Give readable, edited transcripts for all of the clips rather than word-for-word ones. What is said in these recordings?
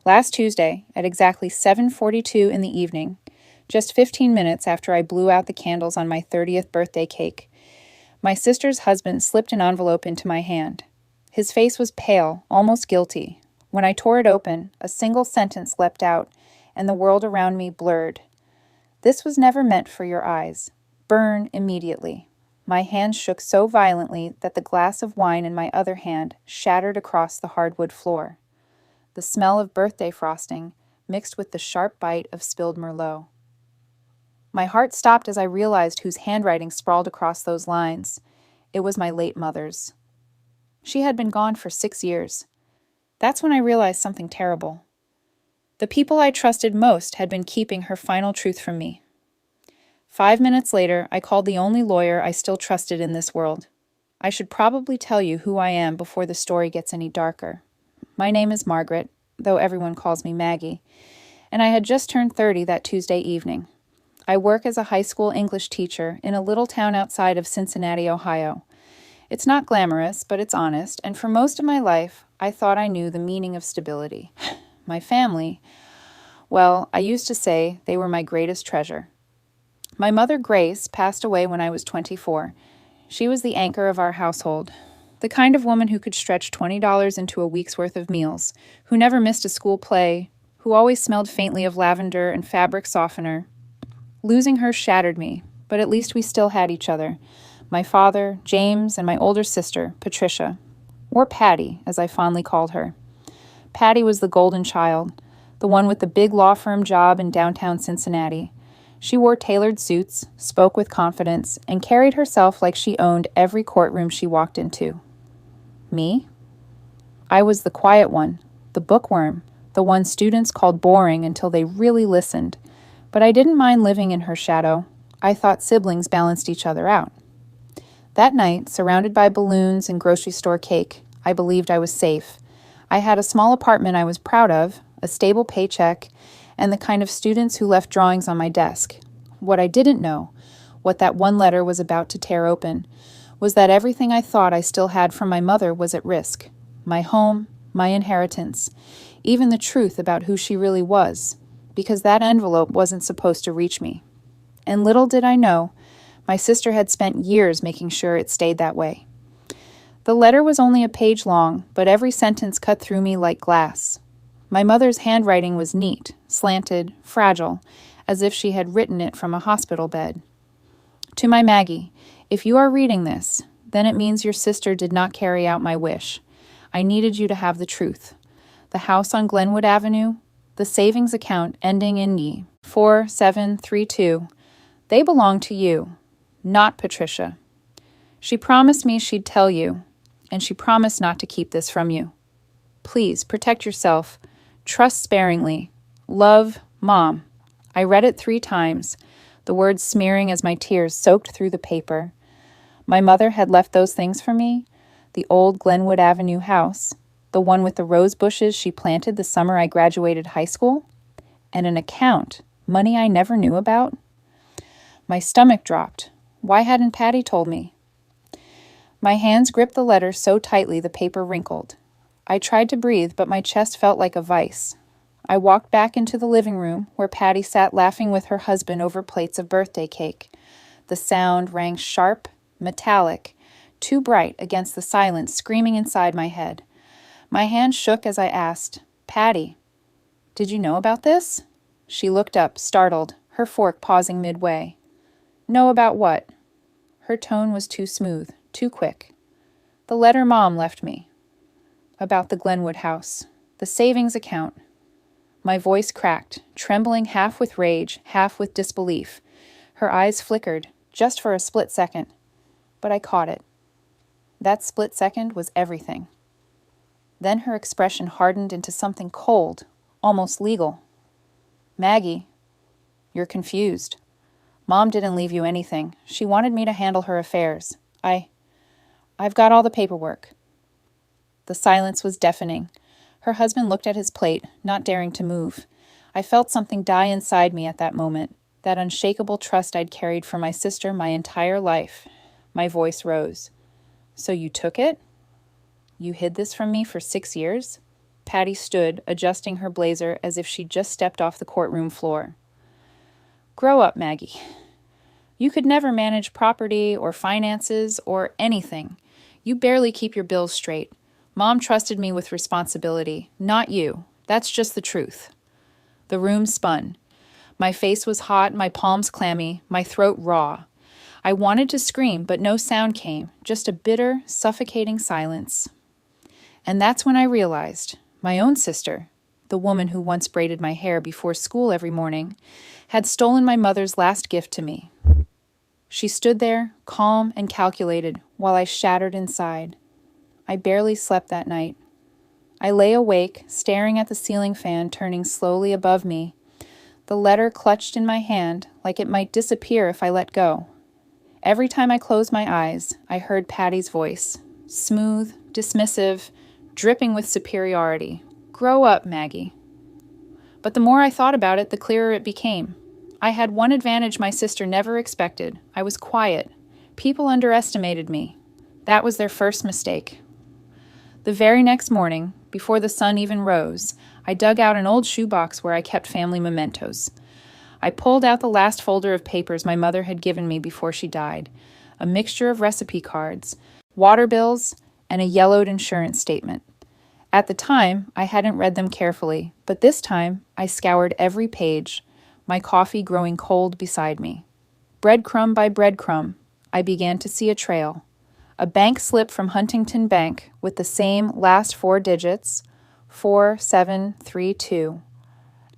Last Tuesday, at exactly 7:42 in the evening, just 15 minutes after I blew out the candles on my 30th birthday cake, my sister's husband slipped an envelope into my hand. His face was pale, almost guilty. When I tore it open, a single sentence leapt out, and the world around me blurred. "This was never meant for your eyes. Burn immediately." My hand shook so violently that the glass of wine in my other hand shattered across the hardwood floor. The smell of birthday frosting mixed with the sharp bite of spilled Merlot. My heart stopped as I realized whose handwriting sprawled across those lines. It was my late mother's. She had been gone for 6 years. That's when I realized something terrible. The people I trusted most had been keeping her final truth from me. 5 minutes later, I called the only lawyer I still trusted in this world. I should probably tell you who I am before the story gets any darker. My name is Margaret, though everyone calls me Maggie, and I had just turned 30 that Tuesday evening. I work as a high school English teacher in a little town outside of Cincinnati, Ohio. It's not glamorous, but it's honest, and for most of my life, I thought I knew the meaning of stability. My family, well, I used to say they were my greatest treasure. My mother, Grace, passed away when I was 24. She was the anchor of our household, the kind of woman who could stretch $20 into a week's worth of meals, who never missed a school play, who always smelled faintly of lavender and fabric softener. Losing her shattered me, but at least we still had each other. My father, James, and my older sister, Patricia, or Patty, as I fondly called her. Patty was the golden child, the one with the big law firm job in downtown Cincinnati. She wore tailored suits, spoke with confidence, and carried herself like she owned every courtroom she walked into. Me? I was the quiet one, the bookworm, the one students called boring until they really listened. But I didn't mind living in her shadow. I thought siblings balanced each other out. That night, surrounded by balloons and grocery store cake, I believed I was safe. I had a small apartment I was proud of, a stable paycheck, and the kind of students who left drawings on my desk. What I didn't know, what that one letter was about to tear open, was that everything I thought I still had from my mother was at risk. My home, my inheritance, even the truth about who she really was, because that envelope wasn't supposed to reach me. And little did I know, my sister had spent years making sure it stayed that way. The letter was only a page long, but every sentence cut through me like glass. My mother's handwriting was neat, slanted, fragile, as if she had written it from a hospital bed. To my Maggie, if you are reading this, then it means your sister did not carry out my wish. I needed you to have the truth. The house on Glenwood Avenue, the savings account ending in 4732, they belong to you, not Patricia. She promised me she'd tell you, and she promised not to keep this from you. Please protect yourself. Trust sparingly. Love, Mom. I read it 3 times, the words smearing as my tears soaked through the paper. My mother had left those things for me, the old Glenwood Avenue house, the one with the rose bushes she planted the summer I graduated high school, and an account, money I never knew about. My stomach dropped. Why hadn't Patty told me? My hands gripped the letter so tightly the paper wrinkled. I tried to breathe, but my chest felt like a vice. I walked back into the living room, where Patty sat laughing with her husband over plates of birthday cake. The sound rang sharp, metallic, too bright against the silence screaming inside my head. My hand shook as I asked, "Patty, did you know about this?" She looked up, startled, her fork pausing midway. "Know about what?" Her tone was too smooth, too quick. "The letter Mom left me. About the Glenwood house. The savings account." My voice cracked, trembling half with rage, half with disbelief. Her eyes flickered, just for a split second. But I caught it. That split second was everything. Then her expression hardened into something cold, almost legal. "Maggie, you're confused. Mom didn't leave you anything. She wanted me to handle her affairs. I've got all the paperwork." The silence was deafening. Her husband looked at his plate, not daring to move. I felt something die inside me at that moment, that unshakable trust I'd carried for my sister my entire life. My voice rose. "So you took it? You hid this from me for 6 years?" Patty stood, adjusting her blazer as if she'd just stepped off the courtroom floor. "Grow up, Maggie. You could never manage property or finances or anything. You barely keep your bills straight. Mom trusted me with responsibility, not you. That's just the truth." The room spun. My face was hot, my palms clammy, my throat raw. I wanted to scream, but no sound came, just a bitter, suffocating silence. And that's when I realized my own sister, the woman who once braided my hair before school every morning, had stolen my mother's last gift to me. She stood there, calm and calculated, while I shattered inside. I barely slept that night. I lay awake, staring at the ceiling fan turning slowly above me, the letter clutched in my hand like it might disappear if I let go. Every time I closed my eyes, I heard Patty's voice, smooth, dismissive, dripping with superiority. "Grow up, Maggie." But the more I thought about it, the clearer it became. I had one advantage my sister never expected. I was quiet. People underestimated me. That was their first mistake. The very next morning, before the sun even rose, I dug out an old shoebox where I kept family mementos. I pulled out the last folder of papers my mother had given me before she died, a mixture of recipe cards, water bills, and a yellowed insurance statement. At the time, I hadn't read them carefully, but this time I scoured every page, my coffee growing cold beside me. Breadcrumb by breadcrumb, I began to see a trail. A bank slip from Huntington Bank with the same last four digits, 4732.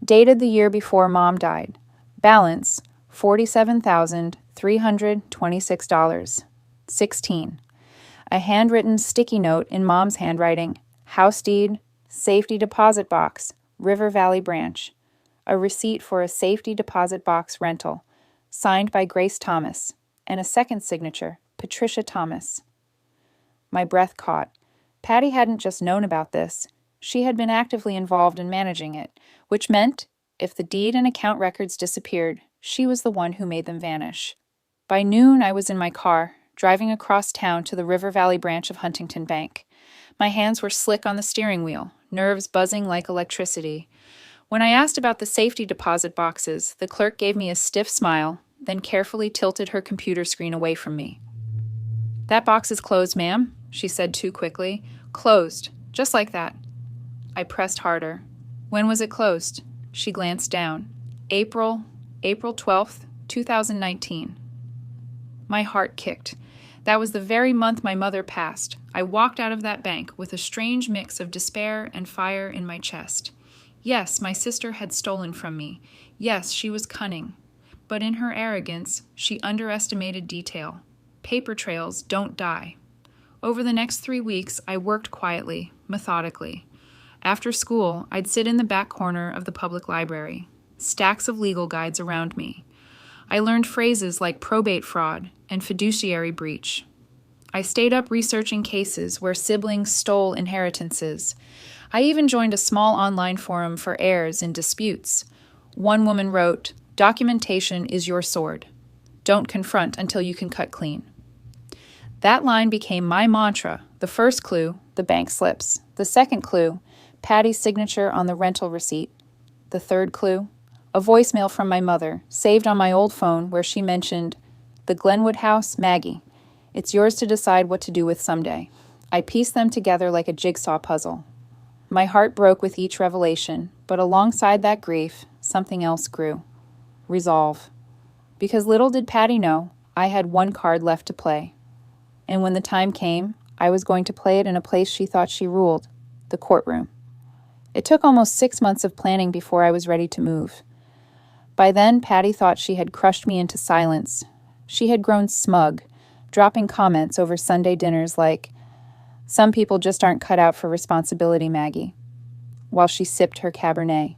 Dated the year before Mom died. Balance, $47,326. 16. A handwritten sticky note in Mom's handwriting. House deed, safety deposit box, River Valley branch. A receipt for a safety deposit box rental, signed by Grace Thomas, and a second signature, Patricia Thomas. My breath caught. Patty hadn't just known about this. She had been actively involved in managing it, which meant, if the deed and account records disappeared, she was the one who made them vanish. By noon, I was in my car, driving across town to the River Valley branch of Huntington Bank. My hands were slick on the steering wheel, nerves buzzing like electricity. When I asked about the safety deposit boxes, the clerk gave me a stiff smile, then carefully tilted her computer screen away from me. "That box is closed, ma'am," she said too quickly. "Closed, just like that." I pressed harder. "When was it closed?" She glanced down. April 12th, 2019. My heart kicked. That was the very month my mother passed. I walked out of that bank with a strange mix of despair and fire in my chest. Yes, my sister had stolen from me. Yes, she was cunning. But in her arrogance, she underestimated detail. Paper trails don't die. Over the next 3 weeks, I worked quietly, methodically. After school, I'd sit in the back corner of the public library, stacks of legal guides around me. I learned phrases like probate fraud and fiduciary breach. I stayed up researching cases where siblings stole inheritances. I even joined a small online forum for heirs in disputes. One woman wrote, "Documentation is your sword. Don't confront until you can cut clean." That line became my mantra. The first clue, the bank slips. The second clue, Patty's signature on the rental receipt. The third clue, a voicemail from my mother, saved on my old phone where she mentioned, "The Glenwood house, Maggie. It's yours to decide what to do with someday." I pieced them together like a jigsaw puzzle. My heart broke with each revelation, but alongside that grief, something else grew. Resolve. Because little did Patty know, I had one card left to play. And when the time came, I was going to play it in a place she thought she ruled, the courtroom. It took almost 6 months of planning before I was ready to move. By then, Patty thought she had crushed me into silence. She had grown smug, dropping comments over Sunday dinners like, "Some people just aren't cut out for responsibility, Maggie," while she sipped her Cabernet.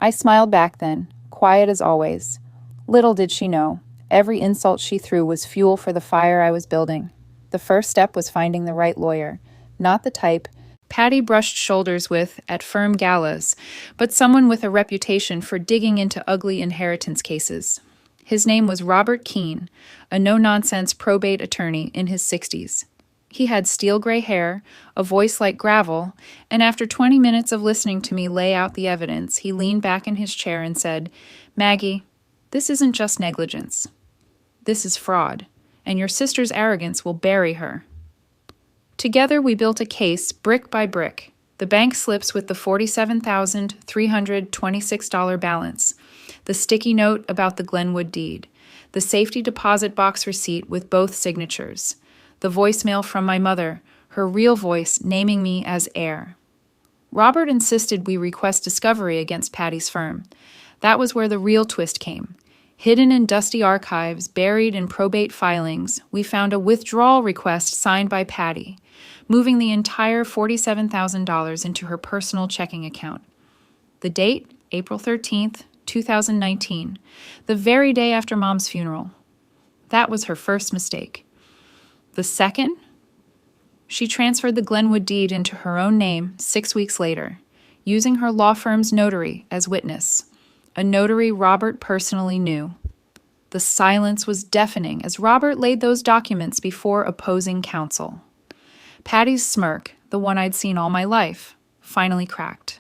I smiled back then, quiet as always. Little did she know, every insult she threw was fuel for the fire I was building. The first step was finding the right lawyer, not the type Patty brushed shoulders with at firm galas, but someone with a reputation for digging into ugly inheritance cases. His name was Robert Keene, a no-nonsense probate attorney in his 60s. He had steel gray hair, a voice like gravel, and after 20 minutes of listening to me lay out the evidence, he leaned back in his chair and said, "Maggie, this isn't just negligence. This is fraud, and your sister's arrogance will bury her." Together we built a case brick by brick. The bank slips with the $47,326 balance, the sticky note about the Glenwood deed, the safety deposit box receipt with both signatures, the voicemail from my mother, her real voice naming me as heir. Robert insisted we request discovery against Patty's firm. That was where the real twist came. Hidden in dusty archives, buried in probate filings, we found a withdrawal request signed by Patty, moving the entire $47,000 into her personal checking account. The date, April 13th, 2019, the very day after Mom's funeral. That was her first mistake. The second? She transferred the Glenwood deed into her own name 6 weeks later, using her law firm's notary as witness, a notary Robert personally knew. The silence was deafening as Robert laid those documents before opposing counsel. Patty's smirk, the one I'd seen all my life, finally cracked.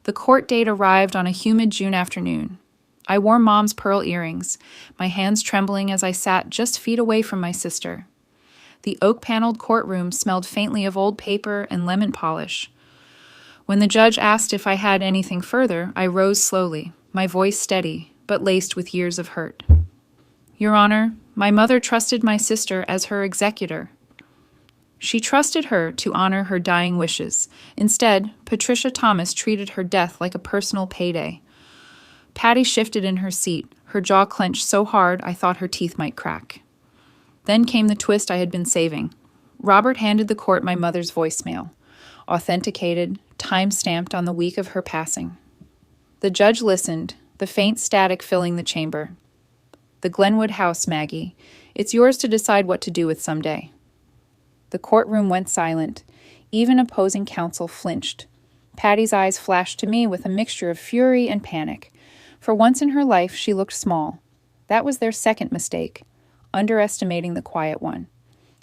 The court date arrived on a humid June afternoon. I wore Mom's pearl earrings, my hands trembling as I sat just feet away from my sister. The oak-paneled courtroom smelled faintly of old paper and lemon polish. When the judge asked if I had anything further, I rose slowly, my voice steady, but laced with years of hurt. "Your Honor, my mother trusted my sister as her executor. She trusted her to honor her dying wishes. Instead, Patricia Thomas treated her death like a personal payday." Patty shifted in her seat, her jaw clenched so hard I thought her teeth might crack. Then came the twist I had been saving. Robert handed the court my mother's voicemail, authenticated, time-stamped on the week of her passing. The judge listened, the faint static filling the chamber. "The Glenwood house, Maggie. It's yours to decide what to do with someday." The courtroom went silent. Even opposing counsel flinched. Patty's eyes flashed to me with a mixture of fury and panic. For once in her life, she looked small. That was their second mistake, underestimating the quiet one.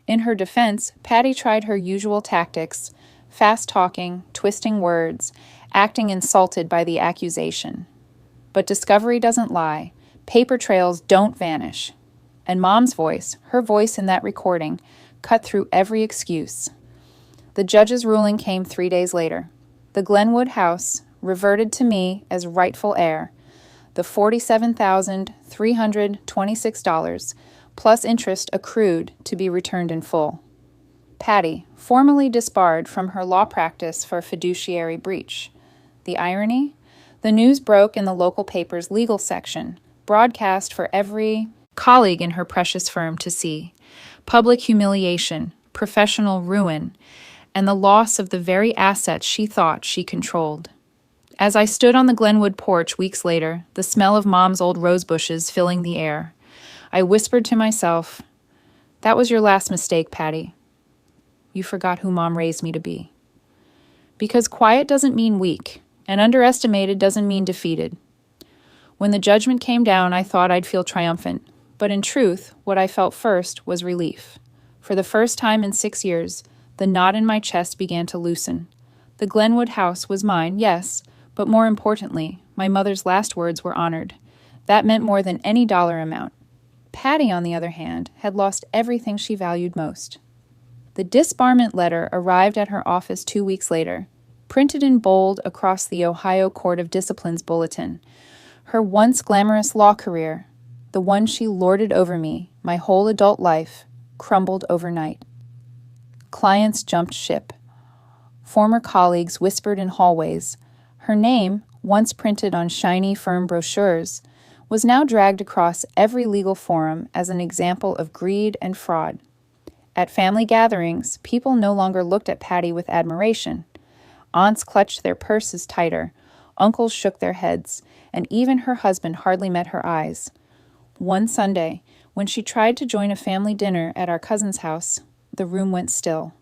In her defense, Patty tried her usual tactics, fast-talking, twisting words, acting insulted by the accusation. But discovery doesn't lie. Paper trails don't vanish. And Mom's voice, her voice in that recording, cut through every excuse. The judge's ruling came 3 days later. The Glenwood house reverted to me as rightful heir. The $47,326 plus interest accrued to be returned in full. Patty, formally disbarred from her law practice for fiduciary breach. The irony? The news broke in the local paper's legal section, broadcast for every colleague in her precious firm to see. Public humiliation, professional ruin, and the loss of the very assets she thought she controlled. As I stood on the Glenwood porch weeks later, the smell of Mom's old rose bushes filling the air, I whispered to myself, "That was your last mistake, Patty. You forgot who Mom raised me to be." Because quiet doesn't mean weak, and underestimated doesn't mean defeated. When the judgment came down, I thought I'd feel triumphant, but in truth, what I felt first was relief. For the first time in 6 years, the knot in my chest began to loosen. The Glenwood house was mine, yes, but more importantly, my mother's last words were honored. That meant more than any dollar amount. Patty, on the other hand, had lost everything she valued most. The disbarment letter arrived at her office 2 weeks later, printed in bold across the Ohio Court of Discipline's bulletin. Her once glamorous law career, the one she lorded over me, my whole adult life, crumbled overnight. Clients jumped ship. Former colleagues whispered in hallways. Her name, once printed on shiny firm brochures, was now dragged across every legal forum as an example of greed and fraud. At family gatherings, people no longer looked at Patty with admiration. Aunts clutched their purses tighter, uncles shook their heads, and even her husband hardly met her eyes. One Sunday, when she tried to join a family dinner at our cousin's house, the room went still.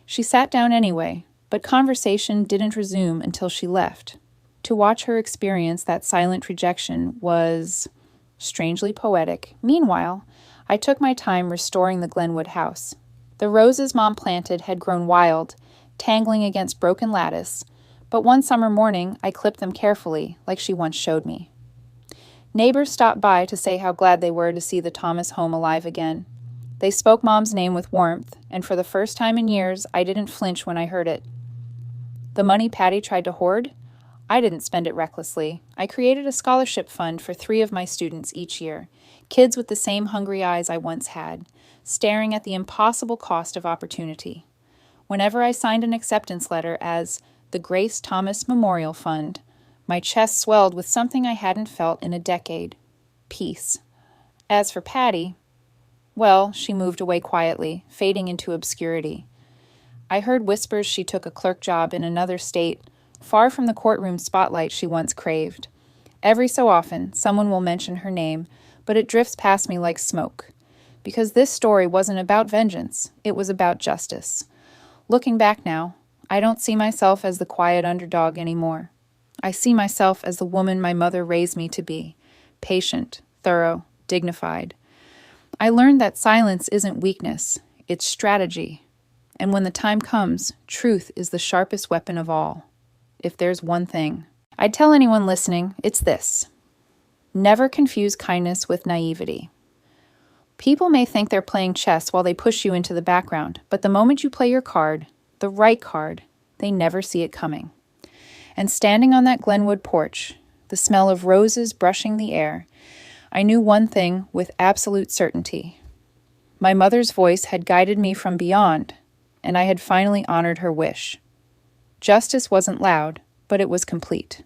She sat down anyway, but conversation didn't resume until she left. To watch her experience that silent rejection was strangely poetic. Meanwhile, I took my time restoring the Glenwood house. The roses Mom planted had grown wild, tangling against broken lattice, but one summer morning I clipped them carefully, like she once showed me. Neighbors stopped by to say how glad they were to see the Thomas home alive again. They spoke Mom's name with warmth, and for the first time in years, I didn't flinch when I heard it. The money Patty tried to hoard? I didn't spend it recklessly. I created a scholarship fund for 3 of my students each year, kids with the same hungry eyes I once had, staring at the impossible cost of opportunity. Whenever I signed an acceptance letter as the Grace Thomas Memorial Fund, my chest swelled with something I hadn't felt in a decade: peace. As for Patty, well, she moved away quietly, fading into obscurity. I heard whispers she took a clerk job in another state, far from the courtroom spotlight she once craved. Every so often, someone will mention her name, but it drifts past me like smoke. Because this story wasn't about vengeance, it was about justice. Looking back now, I don't see myself as the quiet underdog anymore. I see myself as the woman my mother raised me to be: patient, thorough, dignified. I learned that silence isn't weakness, it's strategy. And when the time comes, truth is the sharpest weapon of all. If there's one thing I'd tell anyone listening, it's this: never confuse kindness with naivety. People may think they're playing chess while they push you into the background, but the moment you play your card, the right card, they never see it coming. And standing on that Glenwood porch, the smell of roses brushing the air, I knew one thing with absolute certainty. My mother's voice had guided me from beyond, and I had finally honored her wish. Justice wasn't loud, but it was complete.